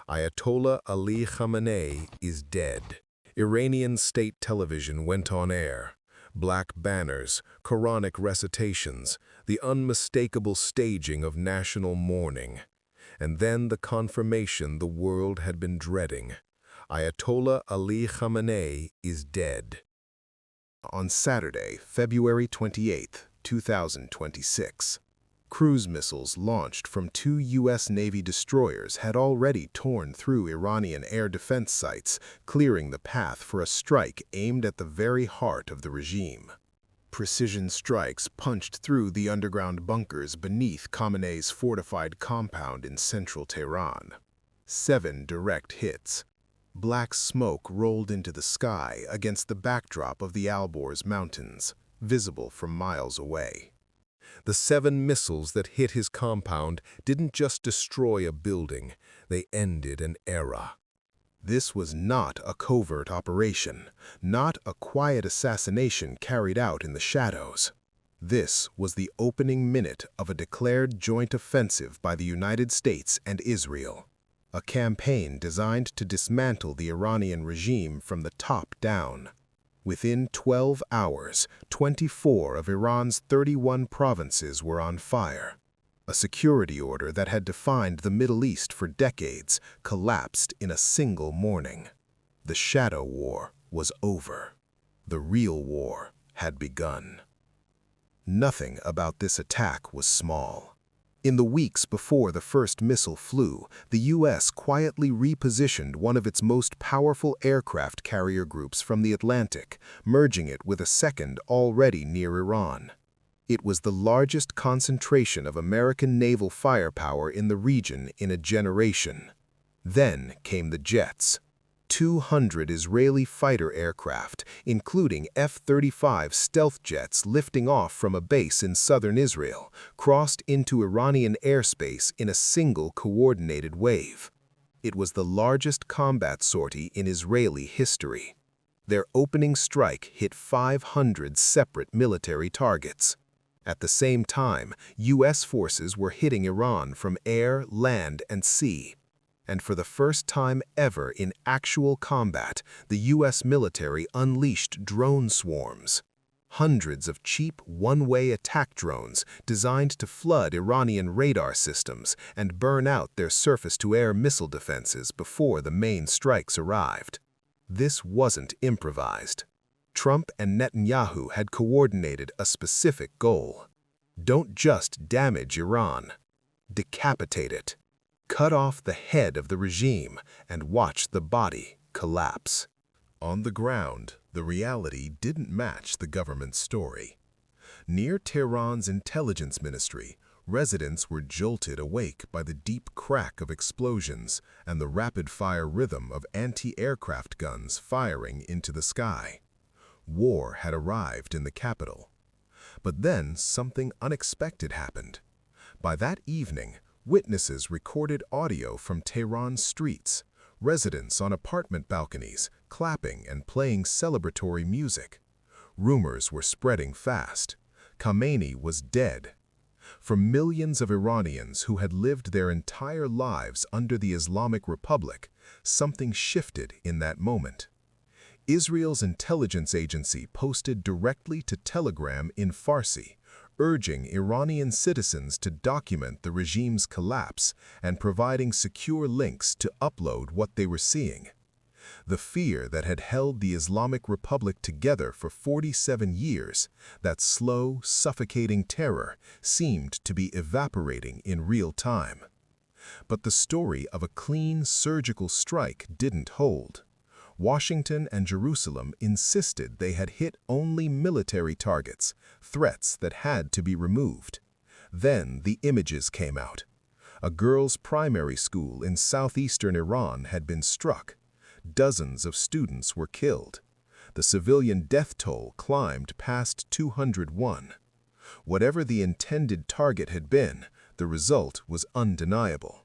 Ayatollah Ali Khamenei is dead. Iranian state television went on air. Black banners, Quranic recitations, the unmistakable staging of national mourning. And then the confirmation the world had been dreading. Ayatollah Ali Khamenei is dead. On Saturday, February 28, 2026, cruise missiles launched from 2 U.S. Navy destroyers had already torn through Iranian air defense sites, clearing the path for a strike aimed at the very heart of the regime. Precision strikes punched through the underground bunkers beneath Khamenei's fortified compound in central Tehran. 7 direct hits. Black smoke rolled into the sky against the backdrop of the Alborz Mountains, visible from miles away. The 7 missiles that hit his compound didn't just destroy a building, they ended an era. This was not a covert operation, not a quiet assassination carried out in the shadows. This was the opening minute of a declared joint offensive by the United States and Israel, a campaign designed to dismantle the Iranian regime from the top down. Within 12 hours, 24 of Iran's 31 provinces were on fire. A security order that had defined the Middle East for decades collapsed in a single morning. The shadow war was over. The real war had begun. Nothing about this attack was small. In the weeks before the first missile flew, the U.S. quietly repositioned one of its most powerful aircraft carrier groups from the Atlantic, merging it with a second already near Iran. It was the largest concentration of American naval firepower in the region in a generation. Then came the jets. 200 Israeli fighter aircraft, including F-35 stealth jets lifting off from a base in southern Israel, crossed into Iranian airspace in a single coordinated wave. It was the largest combat sortie in Israeli history. Their opening strike hit 500 separate military targets. At the same time, U.S. forces were hitting Iran from air, land, and sea. And for the first time ever in actual combat, the U.S. military unleashed drone swarms. Hundreds of cheap one-way attack drones designed to flood Iranian radar systems and burn out their surface-to-air missile defenses before the main strikes arrived. This wasn't improvised. Trump and Netanyahu had coordinated a specific goal. Don't just damage Iran. Decapitate it. Cut off the head of the regime and watch the body collapse. On the ground, the reality didn't match the government's story. Near Tehran's intelligence ministry, residents were jolted awake by the deep crack of explosions and the rapid-fire rhythm of anti-aircraft guns firing into the sky. War had arrived in the capital. But then something unexpected happened. By that evening, witnesses recorded audio from Tehran's streets, residents on apartment balconies clapping and playing celebratory music. Rumors were spreading fast. Khamenei was dead. For millions of Iranians who had lived their entire lives under the Islamic Republic, something shifted in that moment. Israel's intelligence agency posted directly to Telegram in Farsi, urging Iranian citizens to document the regime's collapse and providing secure links to upload what they were seeing. The fear that had held the Islamic Republic together for 47 years, that slow, suffocating terror, seemed to be evaporating in real time. But the story of a clean, surgical strike didn't hold. Washington and Jerusalem insisted they had hit only military targets, threats that had to be removed. Then the images came out. A girls' primary school in southeastern Iran had been struck. Dozens of students were killed. The civilian death toll climbed past 201. Whatever the intended target had been, the result was undeniable.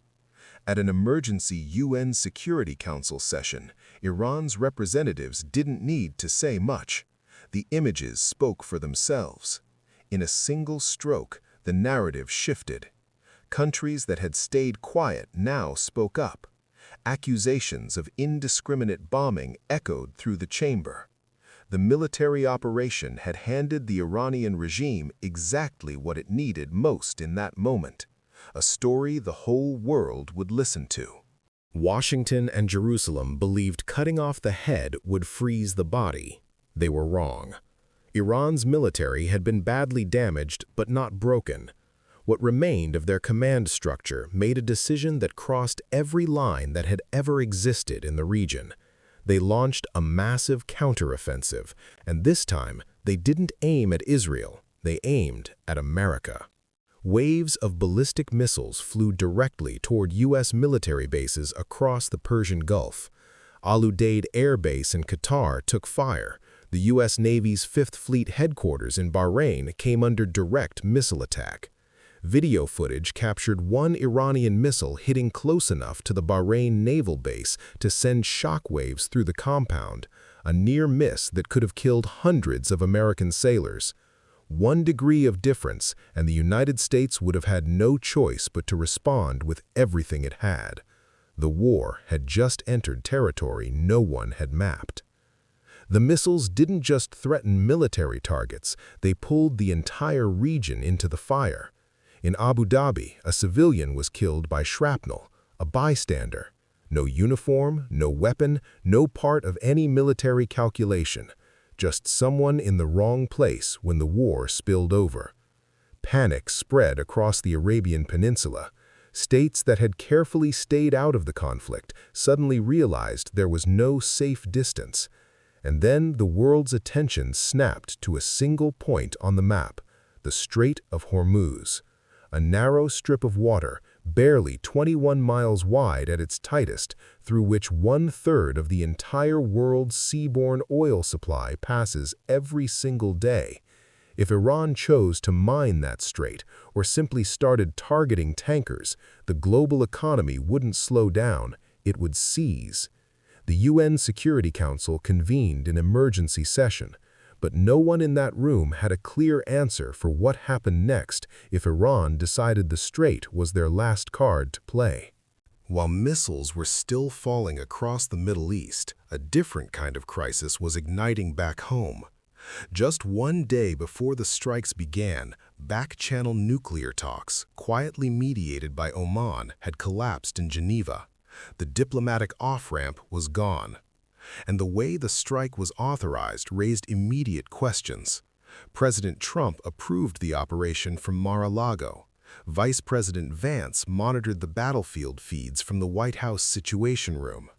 At an emergency UN Security Council session, Iran's representatives didn't need to say much. The images spoke for themselves. In a single stroke, the narrative shifted. Countries that had stayed quiet now spoke up. Accusations of indiscriminate bombing echoed through the chamber. The military operation had handed the Iranian regime exactly what it needed most in that moment, a story the whole world would listen to. Washington and Jerusalem believed cutting off the head would freeze the body. They were wrong. Iran's military had been badly damaged but not broken. What remained of their command structure made a decision that crossed every line that had ever existed in the region. They launched a massive counteroffensive, and this time they didn't aim at Israel, they aimed at America. Waves of ballistic missiles flew directly toward U.S. military bases across the Persian Gulf. Al Udeid Air Base in Qatar took fire. The U.S. Navy's 5th Fleet headquarters in Bahrain came under direct missile attack. Video footage captured one Iranian missile hitting close enough to the Bahrain naval base to send shockwaves through the compound, a near miss that could have killed hundreds of American sailors. 1 degree of difference, and the United States would have had no choice but to respond with everything it had. The war had just entered territory no one had mapped. The missiles didn't just threaten military targets, they pulled the entire region into the fire. In Abu Dhabi, a civilian was killed by shrapnel, a bystander. No uniform, no weapon, no part of any military calculation. Just someone in the wrong place when the war spilled over. Panic spread across the Arabian Peninsula. States that had carefully stayed out of the conflict suddenly realized there was no safe distance. And then the world's attention snapped to a single point on the map, the Strait of Hormuz. A narrow strip of water, barely 21 miles wide at its tightest, through which 1/3 of the entire world's seaborne oil supply passes every single day. If Iran chose to mine that strait or simply started targeting tankers, the global economy wouldn't slow down, it would seize. The UN Security Council convened an emergency session, but no one in that room had a clear answer for what happened next if Iran decided the strait was their last card to play. While missiles were still falling across the Middle East, a different kind of crisis was igniting back home. Just 1 day before the strikes began, back-channel nuclear talks, quietly mediated by Oman, had collapsed in Geneva. The diplomatic off-ramp was gone. And the way the strike was authorized raised immediate questions. President Trump approved the operation from Mar-a-Lago. Vice President Vance monitored the battlefield feeds from the White House Situation Room.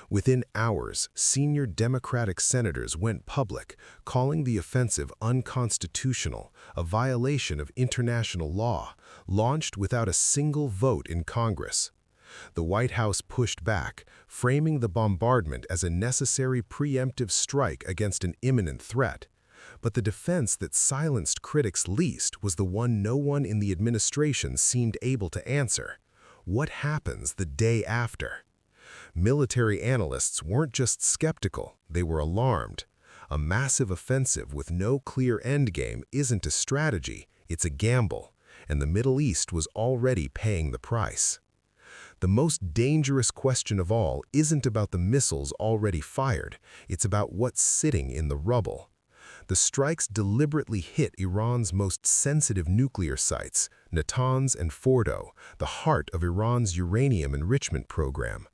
Within hours, senior Democratic senators went public, calling the offensive unconstitutional, a violation of international law, launched without a single vote in Congress. The White House pushed back, framing the bombardment as a necessary preemptive strike against an imminent threat. But the defense that silenced critics least was the one no one in the administration seemed able to answer. What happens the day after? Military analysts weren't just skeptical, they were alarmed. A massive offensive with no clear endgame isn't a strategy, it's a gamble, and the Middle East was already paying the price. The most dangerous question of all isn't about the missiles already fired, it's about what's sitting in the rubble. The strikes deliberately hit Iran's most sensitive nuclear sites, Natanz and Fordow, the heart of Iran's uranium enrichment program.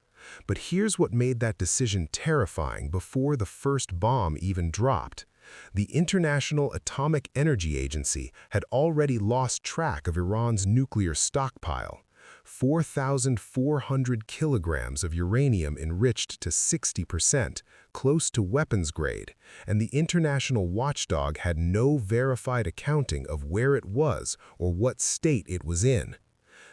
But here's what made that decision terrifying before the first bomb even dropped. The International Atomic Energy Agency had already lost track of Iran's nuclear stockpile. 4,400 kilograms of uranium enriched to 60%, close to weapons grade, and the international watchdog had no verified accounting of where it was or what state it was in.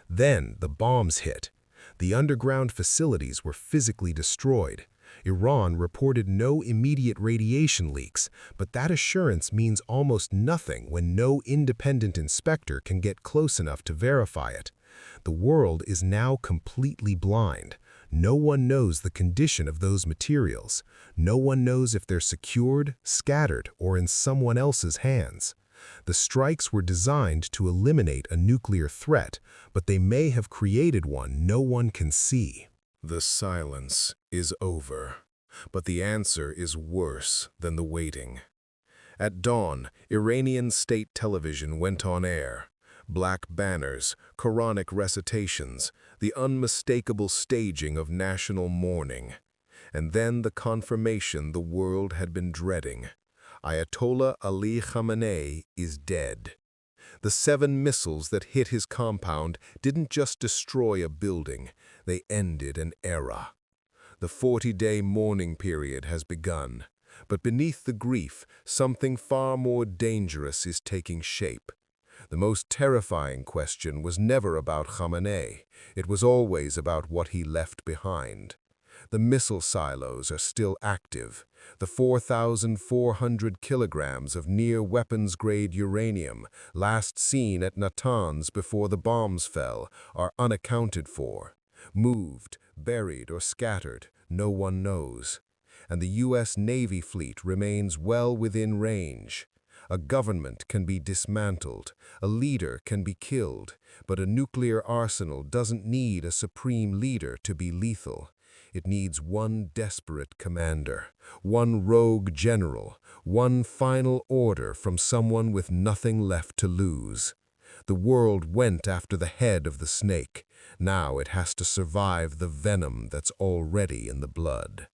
Then the bombs hit. The underground facilities were physically destroyed. Iran reported no immediate radiation leaks, but that assurance means almost nothing when no independent inspector can get close enough to verify it. The world is now completely blind. No one knows the condition of those materials. No one knows if they're secured, scattered, or in someone else's hands. The strikes were designed to eliminate a nuclear threat, but they may have created one no one can see. The silence is over, but the answer is worse than the waiting. At dawn, Iranian state television went on air. Black banners, Quranic recitations, the unmistakable staging of national mourning. And then the confirmation the world had been dreading. Ayatollah Ali Khamenei is dead. The 7 missiles that hit his compound didn't just destroy a building, they ended an era. The 40-day mourning period has begun, but beneath the grief, something far more dangerous is taking shape. The most terrifying question was never about Khamenei, it was always about what he left behind. The missile silos are still active. The 4,400 kilograms of near-weapons-grade uranium, last seen at Natanz before the bombs fell, are unaccounted for. Moved, buried, or scattered, no one knows. And the U.S. Navy fleet remains well within range. A government can be dismantled, a leader can be killed, but a nuclear arsenal doesn't need a supreme leader to be lethal. It needs one desperate commander, one rogue general, one final order from someone with nothing left to lose. The world went after the head of the snake. Now it has to survive the venom that's already in the blood.